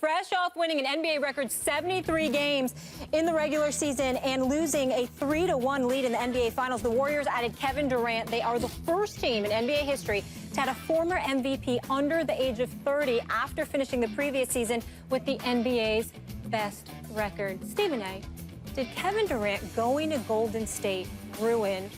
fresh off winning an NBA record 73 games in the regular season and losing a 3-1 lead in the NBA Finals. The Warriors added Kevin Durant. They are the first team in NBA history to add a former MVP under the age of 30 after finishing the previous season with the NBA's best record. Stephen A., did Kevin Durant going to Golden State ruin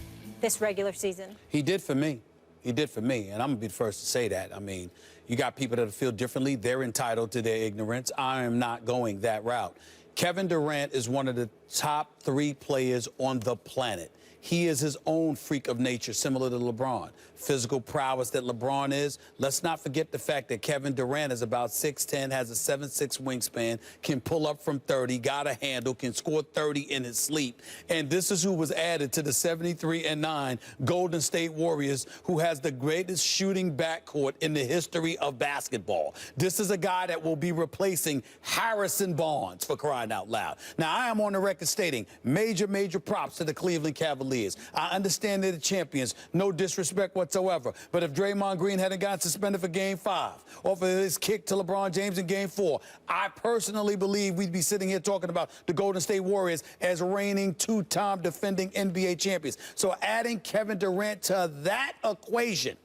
this regular season? He did for me. He did for me, and I'm going to be the first to say that. I mean, you got people that feel differently. They're entitled to their ignorance. I am not going that route. Kevin Durant is one of the top 3 players on the planet. He is his own freak of nature, similar to LeBron. Physical prowess that LeBron is. Let's not forget the fact that Kevin Durant is about 6'10", has a 7'6" wingspan, can pull up from 30, got a handle, can score 30 in his sleep. And this is who was added to the 73-9 Golden State Warriors, who has the greatest shooting backcourt in the history of basketball. This is a guy that will be replacing Harrison Barnes, for crying out loud. Now, I am on the record stating major props to the Cleveland Cavaliers. I understand they're the champions. No disrespect whatsoever. But if Draymond Green hadn't gotten suspended for Game 5 or for his kick to LeBron James in Game 4, I personally believe we'd be sitting here talking about the Golden State Warriors as reigning 2-time defending NBA champions. So adding Kevin Durant to that equation,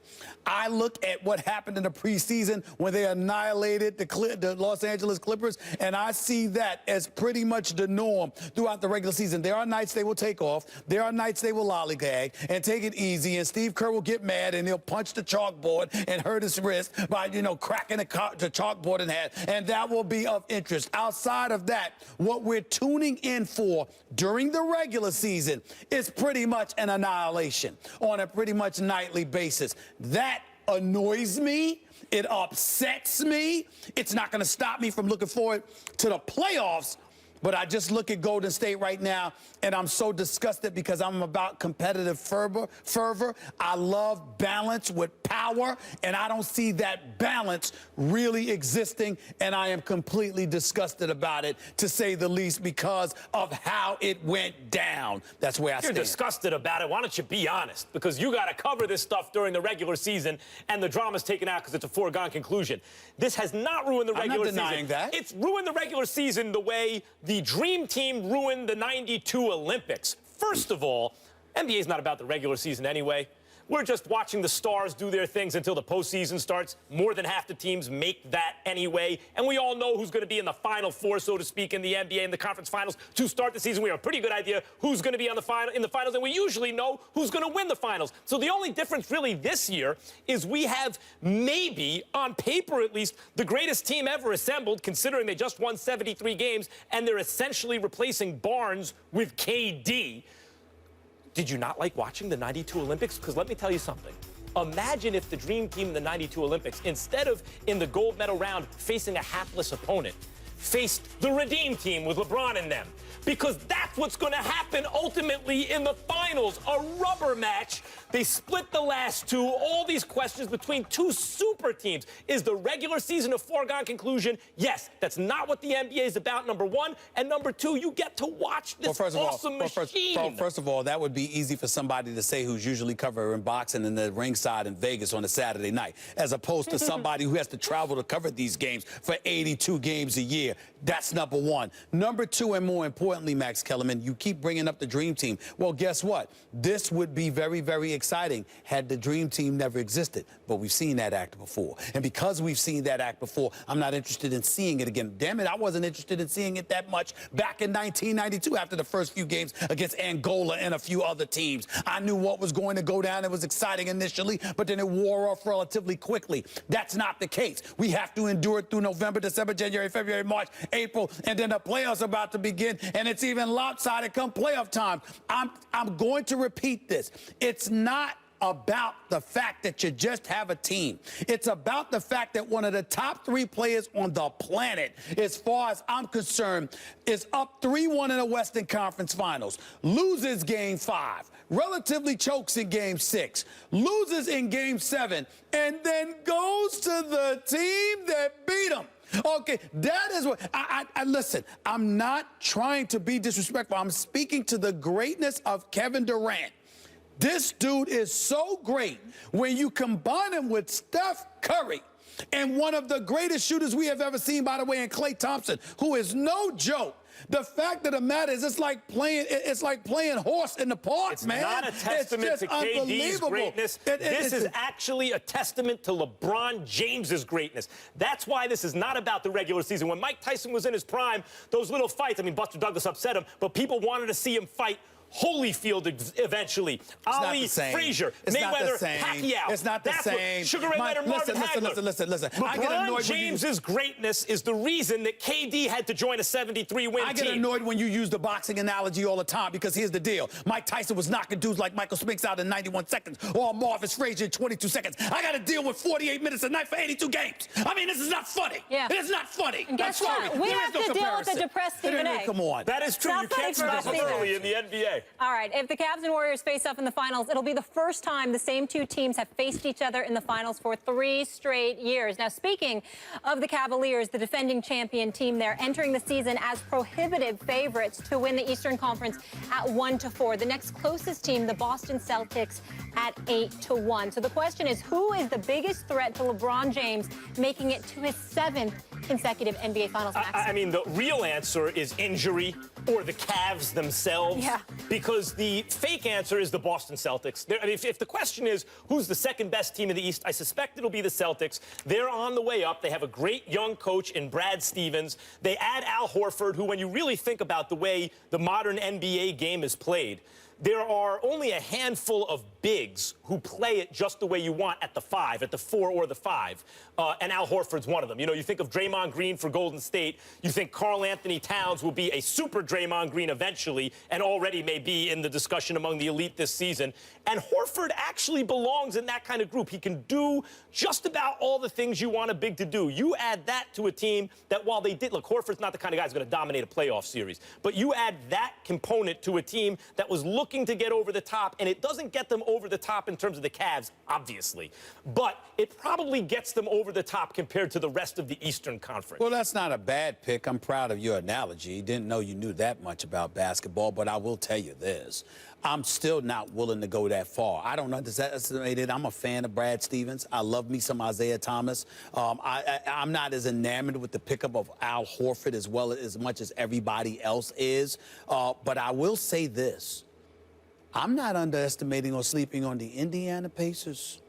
I look at what happened in the preseason when they annihilated the Los Angeles Clippers, and I see that as pretty much the norm throughout the regular season. There are nights they will take off. There are nights they will lollygag and take it easy, and Steve Kerr will get mad, and he'll punch the chalkboard and hurt his wrist by, cracking the chalkboard in half, and that will be of interest. Outside of that, what we're tuning in for during the regular season is pretty much an annihilation on a pretty much nightly basis. That annoys me. It upsets me. It's not going to stop me from looking forward to the playoffs. But I just look at Golden State right now, and I'm so disgusted because I'm about competitive fervor. I love balance with power, and I don't see that balance really existing, and I am completely disgusted about it, to say the least, because of how it went down. That's where I stand. You're disgusted about it. Why don't you be honest? Because you got to cover this stuff during the regular season, and the drama's taken out because it's a foregone conclusion. This has not ruined the regular season. I'm not denying that. It's ruined the regular season the way the Dream Team ruined the '92 Olympics. First of all, NBA's not about the regular season anyway. We're just watching the stars do their things until the postseason starts. More than half the teams make that anyway. And we all know who's going to be in the Final Four, so to speak, in the NBA and the conference finals to start the season. We have a pretty good idea who's going to be in the finals, and we usually know who's going to win the finals. So the only difference really this year is we have maybe, on paper at least, the greatest team ever assembled, considering they just won 73 games, and they're essentially replacing Barnes with KD. Did you not like watching the '92 Olympics? Because let me tell you something. Imagine if the Dream Team in the '92 Olympics, instead of in the gold medal round facing a hapless opponent, faced the Redeem Team with LeBron in them. Because that's what's going to happen ultimately in the finals, a rubber match. They split the last 2. All these questions between 2 super teams. Is the regular season a foregone conclusion? Yes, that's not what the NBA is about, number 1. And number 2, you get to watch this awesome machine. First of all, that would be easy for somebody to say who's usually covering boxing in the ringside in Vegas on a Saturday night, as opposed to somebody who has to travel to cover these games for 82 games a year. That's number 1. Number 2, and more importantly, Max Kellerman, you keep bringing up the Dream Team. Well, guess what? This would be very exciting had the Dream Team never existed. But we've seen that act before. And because we've seen that act before, I'm not interested in seeing it again. Damn it, I wasn't interested in seeing it that much back in 1992 after the first few games against Angola and a few other teams. I knew what was going to go down. It was exciting initially, but then it wore off relatively quickly. That's not the case. We have to endure it through November, December, January, February, March, April, and then the playoffs are about to begin, and it's even lopsided come playoff time. I'm going to repeat this. It's not about the fact that you just have a team. It's about the fact that one of the top 3 players on the planet, as far as I'm concerned, is up 3-1 in the Western Conference Finals, loses Game 5, relatively chokes in Game 6, loses in Game 7, and then goes to the team that beat him. Okay, that is what I listen. I'm not trying to be disrespectful. I'm speaking to the greatness of Kevin Durant. This dude is so great when you combine him with Steph Curry. And one of the greatest shooters we have ever seen, by the way, in Klay Thompson, who is no joke. The fact of the matter is, it's like playing horse in the park, it's man. It's not a testament to KD's greatness. This is actually a testament to LeBron James's greatness. That's why this is not about the regular season. When Mike Tyson was in his prime, those little fights, I mean, Buster Douglas upset him, but people wanted to see him fight Holyfield eventually. Ali, Frazier, Mayweather, Pacquiao. It's not the same. Sugar Ray Leonard, Marvin Hagler. Listen. LeBron James's greatness is the reason that KD had to join a 73-win team. I get annoyed when you use the boxing analogy all the time, because here's the deal. Mike Tyson was knocking dudes like Michael Spinks out in 91 seconds, or Marvin Frazier in 22 seconds. I got to deal with 48 minutes a night for 82 games. I mean, this is not funny. Yeah. It's not funny. And guess what? We have to deal with the depressed Stephen A. Come on. That is true. You can't stop him early in the NBA. All right, if the Cavs and Warriors face up in the finals, it'll be the first time the same two teams have faced each other in the finals for 3 straight years. Now, speaking of the Cavaliers, the defending champion team, they're entering the season as prohibitive favorites to win the Eastern Conference at 1-4. The next closest team, the Boston Celtics, at 8-1. So the question is, who is the biggest threat to LeBron James making it to his 7th consecutive NBA Finals max? I mean, the real answer is injury or the Cavs themselves. Yeah. Because the fake answer is the Boston Celtics. I mean, if the question is who's the second best team in the East, I suspect it'll be the Celtics. They're on the way up. They have a great young coach in Brad Stevens. They add Al Horford, who, when you really think about the way the modern NBA game is played, there are only a handful of bigs who play it just the way you want at the 5, at the 4 or the 5. And Al Horford's one of them. You know, you think of Draymond Green for Golden State. You think Karl Anthony Towns will be a super Draymond Green eventually, and already may be in the discussion among the elite this season. And Horford actually belongs in that kind of group. He can do just about all the things you want a big to do. You add that to a team that, while they did, look, Horford's not the kind of guy who's going to dominate a playoff series. But you add that component to a team that was looking to get over the top, and it doesn't get them over the top in terms of the Cavs, obviously, but it probably gets them over the top compared to the rest of the Eastern Conference. Well, that's not a bad pick. I'm proud of your analogy. Didn't know you knew that much about basketball, but I will tell you this. I'm still not willing to go that far. I don't underestimate it. I'm a fan of Brad Stevens. I love me some Isaiah Thomas. I'm not as enamored with the pickup of Al Horford as much as everybody else is. But I will say this. I'm not underestimating or sleeping on the Indiana Pacers.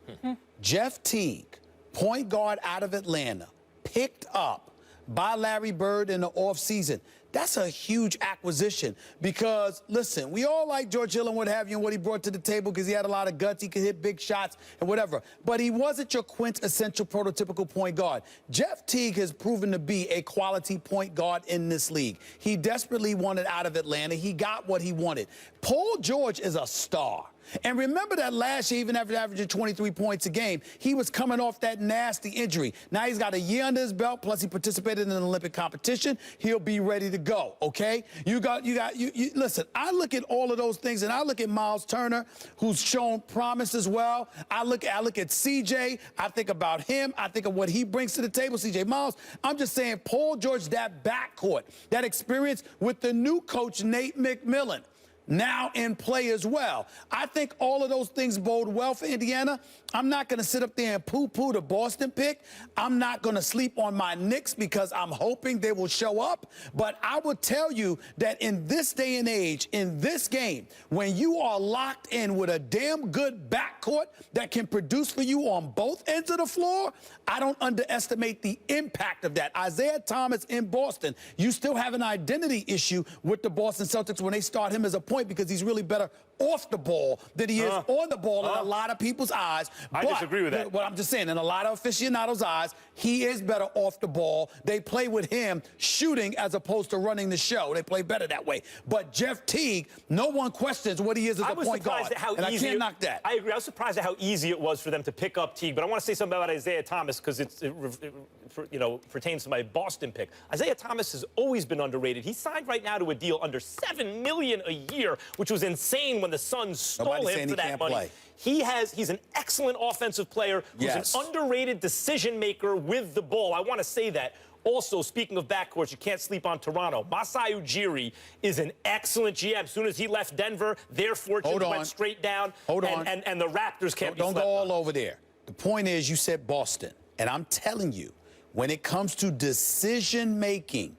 Jeff Teague, point guard out of Atlanta, picked up by Larry Bird in the offseason. That's a huge acquisition because, listen, we all like George Hill and what have you and what he brought to the table because he had a lot of guts. He could hit big shots and whatever. But he wasn't your quintessential prototypical point guard. Jeff Teague has proven to be a quality point guard in this league. He desperately wanted out of Atlanta. He got what he wanted. Paul George is a star. And remember that last year, even after averaging 23 points a game, he was coming off that nasty injury. Now he's got a year under his belt, plus he participated in an Olympic competition. He'll be ready to go, okay? Listen, I look at all of those things, and I look at Miles Turner, who's shown promise as well. I look at CJ. I think about him. I think of what he brings to the table, CJ Miles. I'm just saying, Paul George, that backcourt, that experience with the new coach, Nate McMillan, now in play as well. I think all of those things bode well for Indiana. I'm not going to sit up there and poo-poo the Boston pick. I'm not going to sleep on my Knicks because I'm hoping they will show up. But I will tell you that in this day and age, in this game, when you are locked in with a damn good backcourt that can produce for you on both ends of the floor, I don't underestimate the impact of that. Isaiah Thomas in Boston, you still have an identity issue with the Boston Celtics when they start him as a point because he's really better off the ball than he is on the ball in a lot of people's eyes. I disagree with that. What I'm just saying, in a lot of aficionados' eyes, he is better off the ball. They play with him shooting as opposed to running the show. They play better that way. But Jeff Teague, no one questions what he is as a point guard. And I can't knock that. I agree. I was surprised at how easy it was for them to pick up Teague. But I want to say something about Isaiah Thomas because it pertains to my Boston pick. Isaiah Thomas has always been underrated. He's signed right now to a deal under $7 million a year, which was insane when the Suns stole him for that money. He's an excellent offensive player who's an underrated decision maker with the ball. I want to say that. Also, speaking of backcourts, you can't sleep on Toronto. Masai Ujiri is an excellent GM. As soon as he left Denver, their fortunes went straight down. And the Raptors can't be slept on. Don't go all over there. The point is, you said Boston. And I'm telling you, when it comes to decision-making,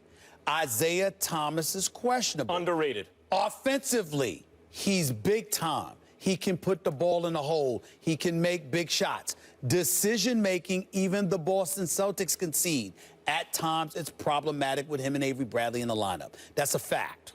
Isaiah Thomas is questionable. Underrated. Offensively, he's big time. He can put the ball in the hole. He can make big shots. Decision-making, even the Boston Celtics concede. At times, it's problematic with him and Avery Bradley in the lineup. That's a fact.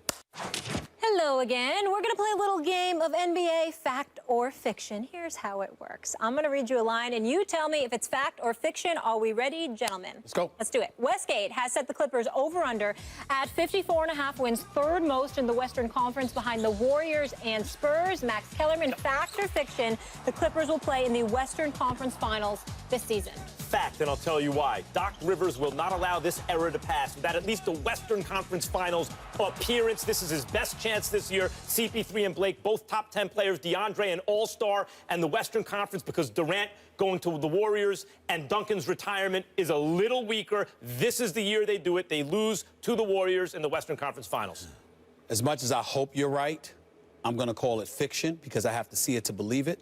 Hello again. We're going to play a little game of NBA fact or fiction. Here's how it works. I'm going to read you a line, and you tell me if it's fact or fiction. Are we ready, gentlemen? Let's go. Let's do it. Westgate has set the Clippers over-under at 54.5 wins, third most in the Western Conference behind the Warriors and Spurs. Max Kellerman, fact or fiction, the Clippers will play in the Western Conference Finals this season. Fact, and I'll tell you why. Doc Rivers will not allow this era to pass without at least a Western Conference Finals appearance. This is his best chance this year. CP3 and Blake, both top 10 players. DeAndre, an all-star, and the Western Conference, because Durant going to the Warriors and Duncan's retirement is a little weaker. This is the year they do it. They lose to the Warriors in the Western Conference Finals. As much as I hope you're right, I'm going to call it fiction because I have to see it to believe it.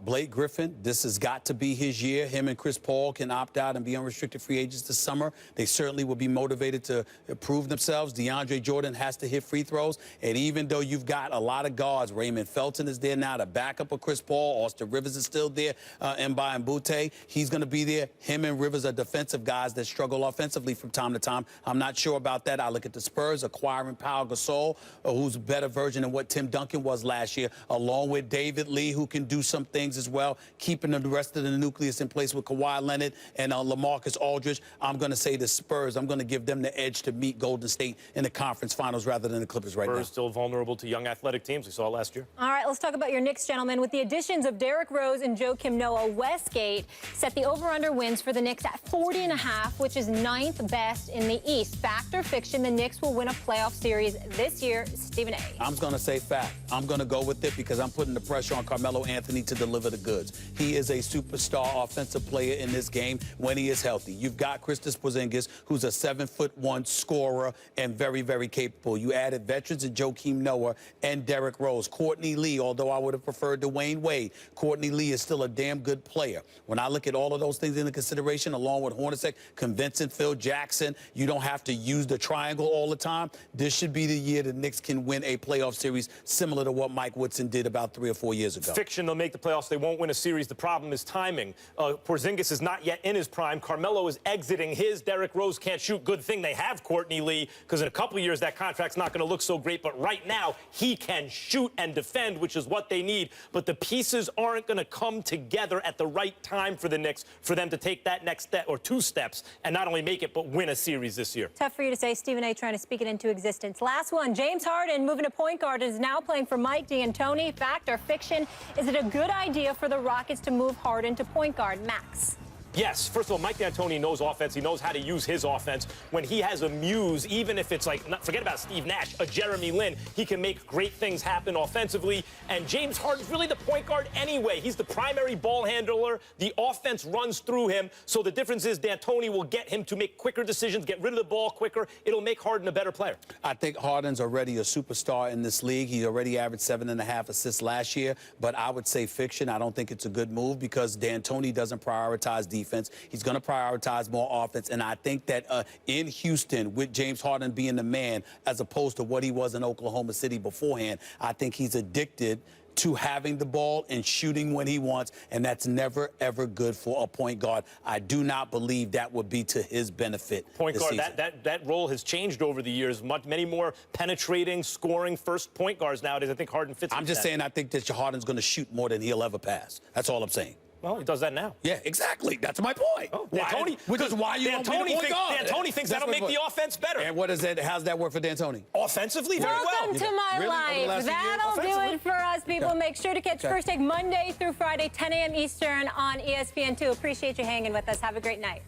Blake Griffin, this has got to be his year. Him and Chris Paul can opt out and be unrestricted free agents this summer. They certainly will be motivated to prove themselves. DeAndre Jordan has to hit free throws. And even though you've got a lot of guards, Raymond Felton is there now, the backup of Chris Paul. Austin Rivers is still there. Mba and Butte, he's going to be there. Him and Rivers are defensive guys that struggle offensively from time to time. I'm not sure about that. I look at the Spurs acquiring Pau Gasol, who's a better version than what Tim Duncan was last year, along with David Lee, who can do some things as well, keeping the rest of the nucleus in place with Kawhi Leonard and LaMarcus Aldridge. I'm going to say the Spurs. I'm going to give them the edge to meet Golden State in the conference finals rather than the Clippers right now. Spurs still vulnerable to young athletic teams. We saw it last year. All right, let's talk about your Knicks, gentlemen. With the additions of Derrick Rose and Joakim Noah, Westgate set the over-under wins for the Knicks at 40.5, which is 9th best in the East. Fact or fiction, the Knicks will win a playoff series this year. Stephen A. I'm going to say fact. I'm going to go with it because I'm putting the pressure on Carmelo Anthony to deliver the goods. He is a superstar offensive player in this game when he is healthy. You've got Kristaps Porzingis, who's a 7'1" scorer and very, very capable. You added veterans in Joakim Noah and Derrick Rose. Courtney Lee, although I would have preferred Dwayne Wade, Courtney Lee is still a damn good player. When I look at all of those things into consideration, along with Hornacek, convincing Phil Jackson, you don't have to use the triangle all the time. This should be the year the Knicks can win a playoff series similar to what Mike Woodson did about 3 or 4 years ago. Fiction, they'll make the playoffs. They won't win a series. The problem is timing. Porzingis is not yet in his prime. Carmelo is exiting his. Derrick Rose can't shoot. Good thing they have Courtney Lee, because in a couple of years that contract's not going to look so great. But right now, he can shoot and defend, which is what they need. But the pieces aren't going to come together at the right time for the Knicks for them to take that next step or 2 steps and not only make it, but win a series this year. Tough for you to say. Stephen A. trying to speak it into existence. Last one, James Harden moving to point guard is now playing for Mike D'Antoni. Fact or fiction, is it a good idea for the Rockets to move Harden to point guard? Max. Yes. First of all, Mike D'Antoni knows offense. He knows how to use his offense. When he has a muse, even if it's like, forget about Steve Nash, a Jeremy Lin, he can make great things happen offensively. And James Harden's really the point guard anyway. He's the primary ball handler. The offense runs through him. So the difference is D'Antoni will get him to make quicker decisions, get rid of the ball quicker. It'll make Harden a better player. I think Harden's already a superstar in this league. He already averaged 7.5 assists last year. But I would say fiction. I don't think it's a good move because D'Antoni doesn't prioritize defense. He's going to prioritize more offense. And I think that in Houston, with James Harden being the man, as opposed to what he was in Oklahoma City beforehand, I think he's addicted to having the ball and shooting when he wants, and that's never, ever good for a point guard. I do not believe that would be to his benefit. Point guard, that role has changed over the years. Many more penetrating, scoring first point guards nowadays. I think Harden fits. I'm just saying I think that Harden's going to shoot more than he'll ever pass. That's all I'm saying. Well, he does that now. Yeah, exactly. That's my point. Oh, D'Antoni, which is why you don't point guard. D'Antoni thinks that'll make the offense better. And what is that? How's that work for D'Antoni? Offensively, very well. Welcome to my life. That'll do it for us, people. Okay. Make sure to catch First Take Monday through Friday, 10 a.m. Eastern on ESPN2. Appreciate you hanging with us. Have a great night.